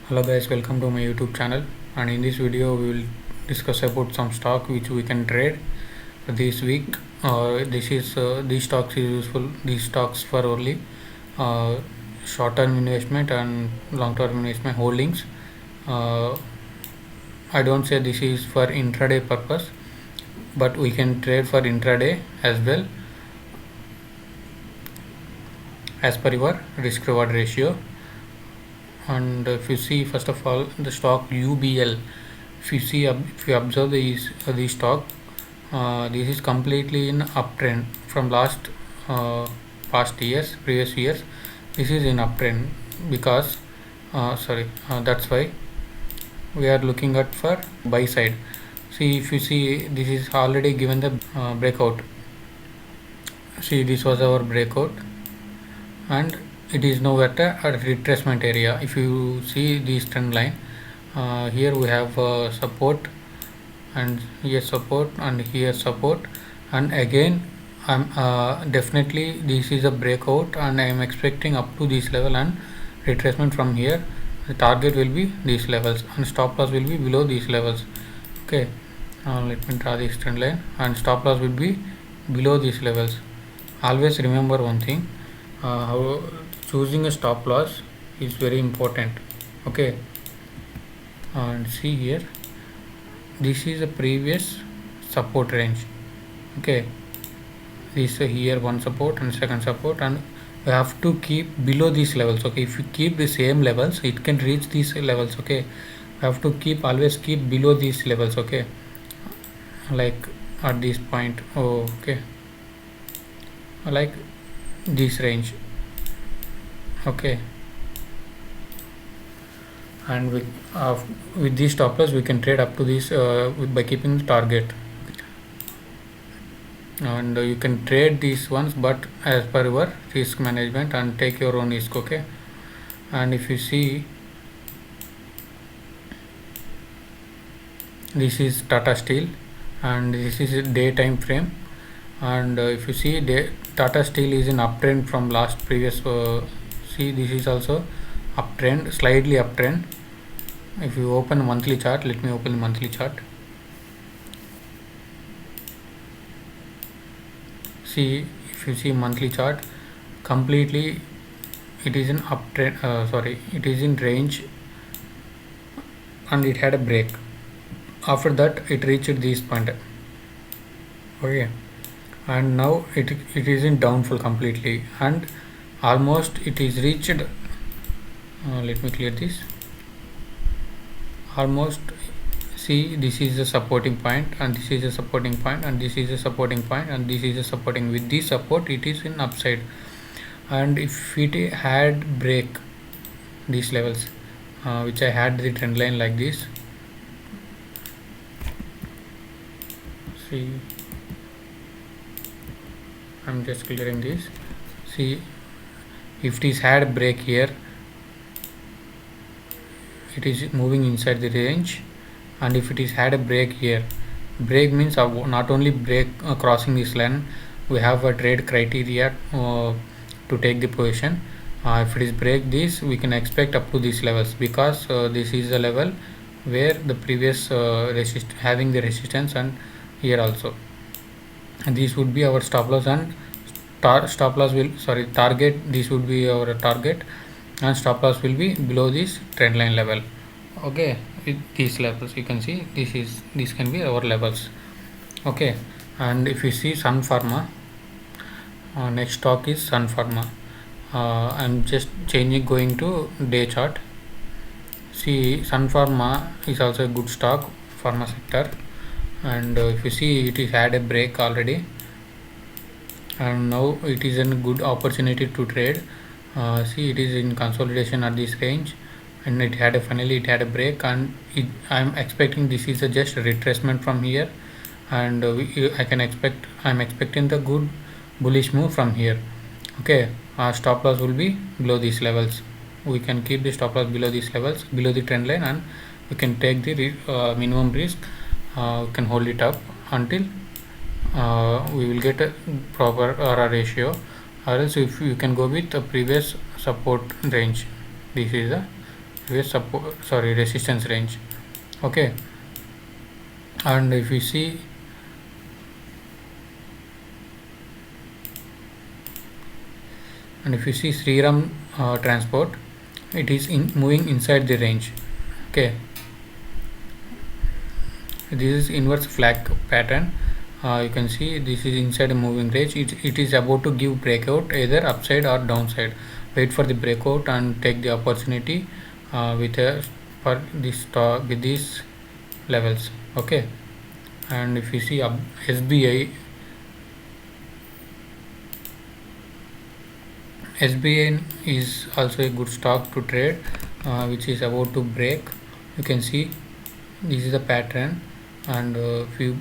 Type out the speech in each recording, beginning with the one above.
Hello guys, welcome to my YouTube channel, and in this video we will discuss about some stock which we can trade this week. These stocks is useful. These stocks for only uh, short-term investment and long-term investment holdings. Uh, I don't say this is for intraday purpose, but we can trade for intraday as well as per your risk-reward ratio. And if you see, first of all, the stock UBL, if you observe the stock, this is completely in uptrend from previous years. This is in uptrend because that's why we are looking at for buy side. See, if you see, this is already given the breakout. See, this was our breakout, and it is now at a retracement area. If you see this trend line, here we have support, and here support, and here support, and again I'm definitely this is a breakout, and I am expecting up to this level and retracement from here. The target will be these levels and stop loss will be below these levels. Okay, let me draw this trend line, and stop loss will be below these levels. Always remember one thing, how choosing a stop loss is very important. Okay, and see here, this is a previous support range. Okay, this here one support and second support, and we have to keep below these levels. Okay, if you keep the same levels, it can reach these levels. Okay, we have to always keep below these levels. Okay, like at this point. Oh, okay, like this range. Okay, and with these stop loss we can trade up to this by keeping the target, and you can trade these ones, but as per your risk management and take your own risk. Okay, and if you see, this is Tata Steel, and this is a day time frame, and if you see, Tata Steel is in uptrend from previous. See, this is also uptrend, slightly uptrend. If you open a monthly chart, let me open the monthly chart. See, if you see monthly chart, completely it is in uptrend. It is in range, and it had a break. After that, it reached this point. Okay, and now it is in downfall completely, and almost it is reached. Let me clear this. Almost, see, this is a supporting point, and this is a supporting point, and this is a supporting point, and this is a supporting. With this support, it is in upside, and if it had break these levels, which I had the trend line like this. See, I'm just clearing this. See, if it is had a break here, it is moving inside the range, and if it is had a break here, break means not only break crossing this line, we have a trade criteria to take the position. If it is break this, we can expect up to these levels, because this is the level where the previous having the resistance, and here also, and this would be our stop loss, and target. This would be our target, and stop loss will be below this trend line level. Okay, with these levels you can see, this can be our levels. Okay, and if you see Sun Pharma, next stock is Sun Pharma. I'm just going to day chart. See, Sun Pharma is also a good stock, pharma sector, and if you see, it is had a break already, and now it is a good opportunity to trade. See, it is in consolidation at this range, and finally it had a break, and I'm expecting this is just a retracement from here, and I'm expecting the good bullish move from here. Okay, stop loss will be below these levels. We can keep the stop loss below these levels, below the trend line, and we can take the minimum risk. We can hold it up until we will get a proper RR ratio, or else if you can go with the previous support range. This is the previous support, sorry, resistance range. Okay, and if you see Sriram Transport, it is moving inside the range. Okay, this is inverse flag pattern. You can see this is inside a moving range. It is about to give breakout either upside or downside. Wait for the breakout and take the opportunity with for this with these levels. Okay, and if you see SBI, SBI is also a good stock to trade, which is about to break. You can see this is the pattern, and if you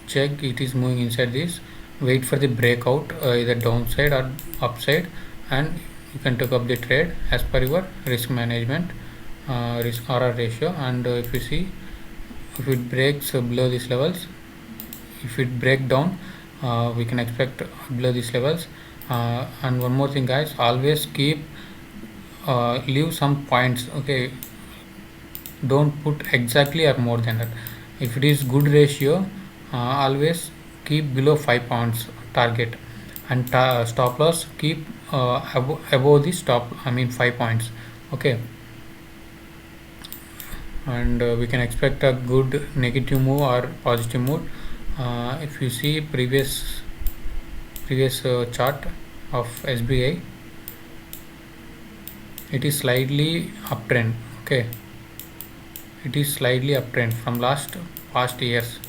check, it is moving inside this. Wait for the breakout, either downside or upside, and you can take up the trade as per your risk management, risk RR ratio. And if you see, if it breaks below these levels, if it break down, we can expect below these levels. And one more thing, guys, always keep leave some points. Okay, don't put exactly or more than that. If it is good ratio, always keep below 5 points target, and stop loss keep above the stop, I mean 5 points. Okay, and we can expect a good negative move or positive move. If you see previous chart of SBI, it is slightly uptrend. Okay, it is slightly uptrend from past years,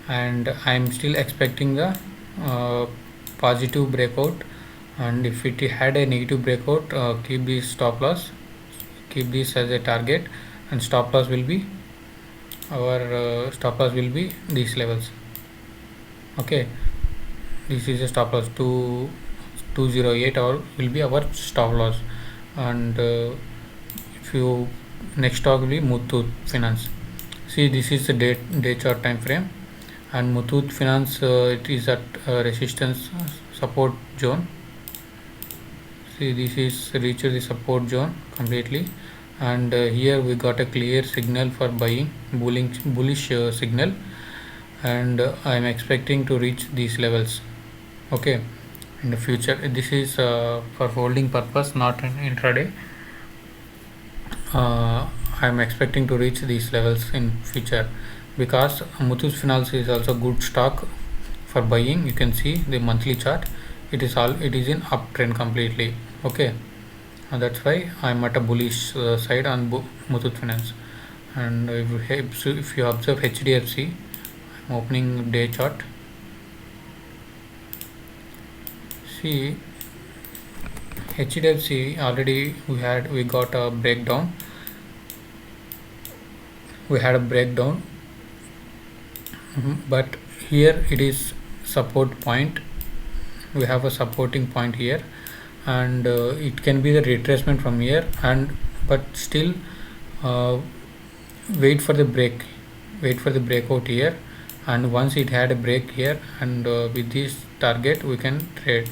and I am still expecting the uh, positive breakout. And if it had a negative breakout, keep this stop loss, keep this as a target, and stop loss will be these levels. Okay, this is a stop loss 208 or will be our stop loss. And if you next stock will be Muthoot Finance. See, this is the day chart time frame, and Muthoot Finance, it is at resistance support zone. See, this is reached the support zone completely, and here we got a clear signal for buying, bullish signal, and I am expecting to reach these levels. Okay, in the future, this is for holding purpose, not an intraday. I am expecting to reach these levels in future, because Muthoot Finance is also good stock for buying. You can see the monthly chart, it is in uptrend completely. Okay, and that's why I'm at a bullish side on Muthoot Finance. And if you observe HDFC, I'm opening day chart. See, HDFC already we got a breakdown. We had a breakdown, but here it is support point. We have a supporting point here, and it can be the retracement from here, and but still uh, wait for the breakout here. And once it had a break here, and with this target we can trade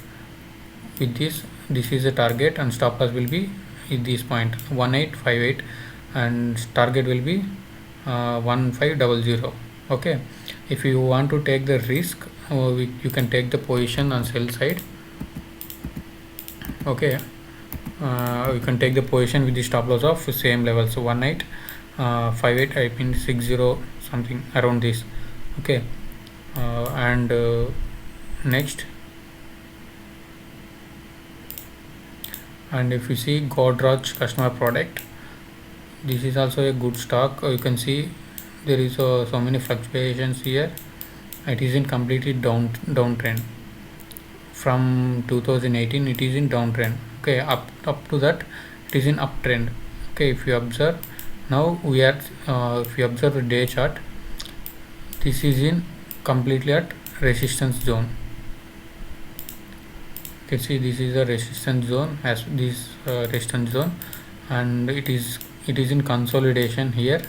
with this is a target, and stop loss will be at this point 1858, and target will be 1500. Okay, if you want to take the risk, you can take the position on sell side. Okay, you can take the position with the stop loss of same level, so 1858, I mean 60 something around this. Okay, and next, and if you see Godrej customer product, this is also a good stock. You can see there is so many fluctuations here. It is in completely downtrend. From 2018 it is in downtrend. Okay, up to that it is in uptrend. Okay, if you observe, now we are if you observe the day chart, this is in completely at resistance zone. You can see this is a resistance zone, as this resistance zone, and it is in consolidation here.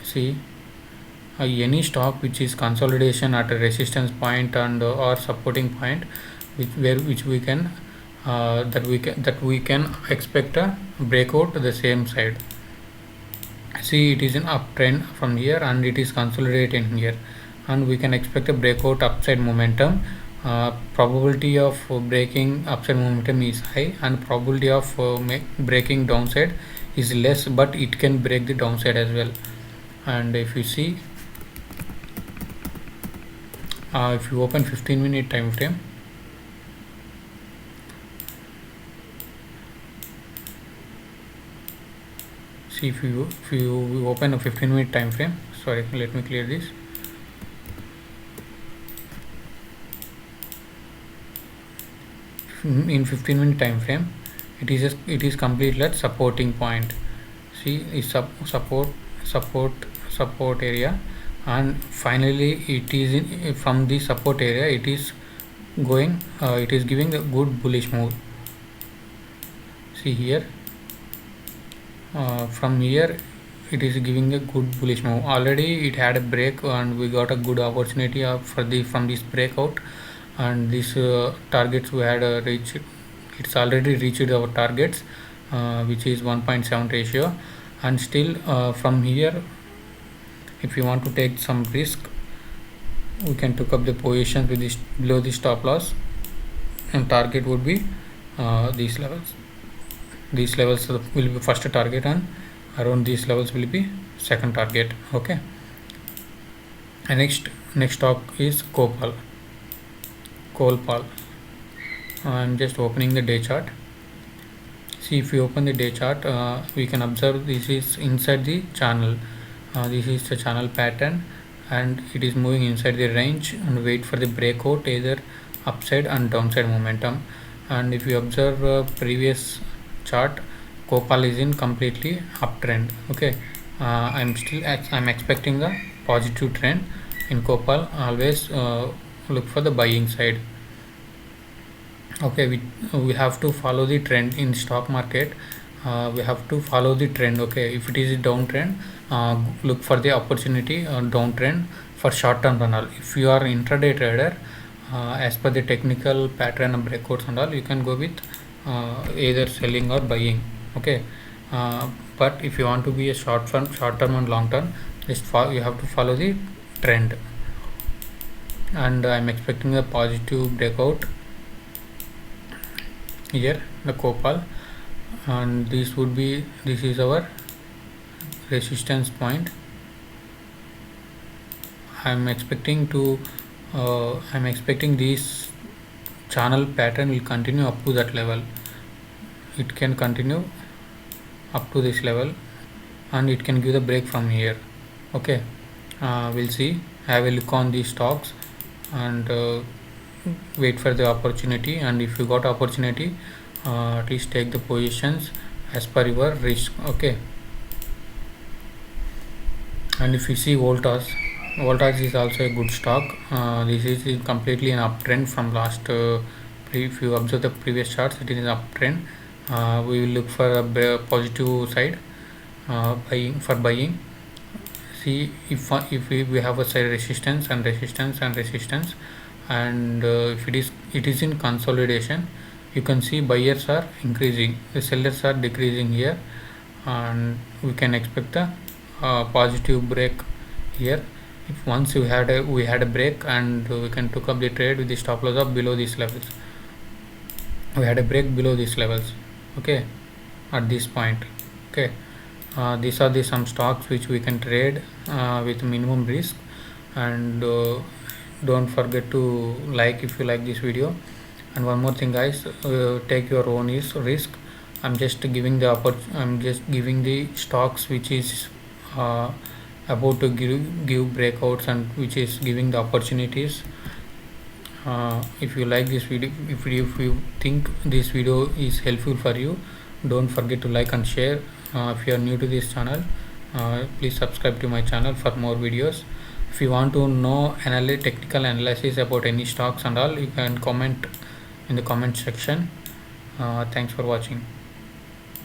See, any stock which is consolidation at a resistance point and or supporting point, which we can that we can expect a breakout to the same side. See, it is an uptrend from here and it is consolidating here, and we can expect a breakout upside momentum. Probability of breaking upside momentum is high, and probability of breaking downside is less, but it can break the downside as well. And if you see, if you open 15-minute time frame, see, if you open a 15-minute time frame, sorry, let me clear this. In 15-minute time frame, it is completely at supporting point. See, is support area, and finally it is from the support area it is going, it is giving a good bullish move. See here, from here it is giving a good bullish move. Already it had a break and we got a good opportunity from this breakout, and these targets we had reached. It's already reached our targets, which is 1.7 ratio, and still from here, if you want to take some risk, we can took up the position with this below the stop loss, and target would be these levels. These levels will be first target, and around these levels will be second target. Okay, and next stock is Copal. I'm just opening the day chart. See, if you open the day chart, we can observe this is inside the channel. This is the channel pattern, and it is moving inside the range and wait for the breakout, either upside and downside momentum. And if you observe previous chart, Copal is in completely uptrend. Okay, I'm expecting a positive trend in Copal. Always look for the buying side. Okay, we have to follow the trend in stock market. We have to follow the trend. Okay, if it is a downtrend, look for the opportunity downtrend for short term run. If you are intraday trader, as per the technical pattern and breakouts and all, you can go with either selling or buying. Okay, but if you want to be a short term and long term, you have to follow the trend. And I'm expecting a positive breakout here, the Copal, and this is our resistance point. I'm expecting this channel pattern will continue up to that level. It can continue up to this level, and it can give the break from here. Okay, we'll see. I will look on these stocks and wait for the opportunity, and if you got opportunity, at least take the positions as per your risk. Okay, and if you see Voltas is also a good stock. This is completely an uptrend from last, if you observe the previous charts, it is an uptrend. We will look for a positive side, buying. See, if we have a side resistance, and if it is in consolidation, you can see buyers are increasing, the sellers are decreasing here, and we can expect a positive break here. If once we had a break, and we can took up the trade with the stop loss of below these levels. We had a break below these levels. Okay, at this point. Okay, these are the some stocks which we can trade with minimum risk. And don't forget to like if you like this video. And one more thing, guys, take your own risk. I'm just giving the stocks which is about to give breakouts, and which is giving the opportunities. If you like this video, if you think this video is helpful for you, don't forget to like and share. If you are new to this channel, please subscribe to my channel for more videos. If you want to know technical analysis about any stocks and all, you can comment in the comment section. Thanks for watching.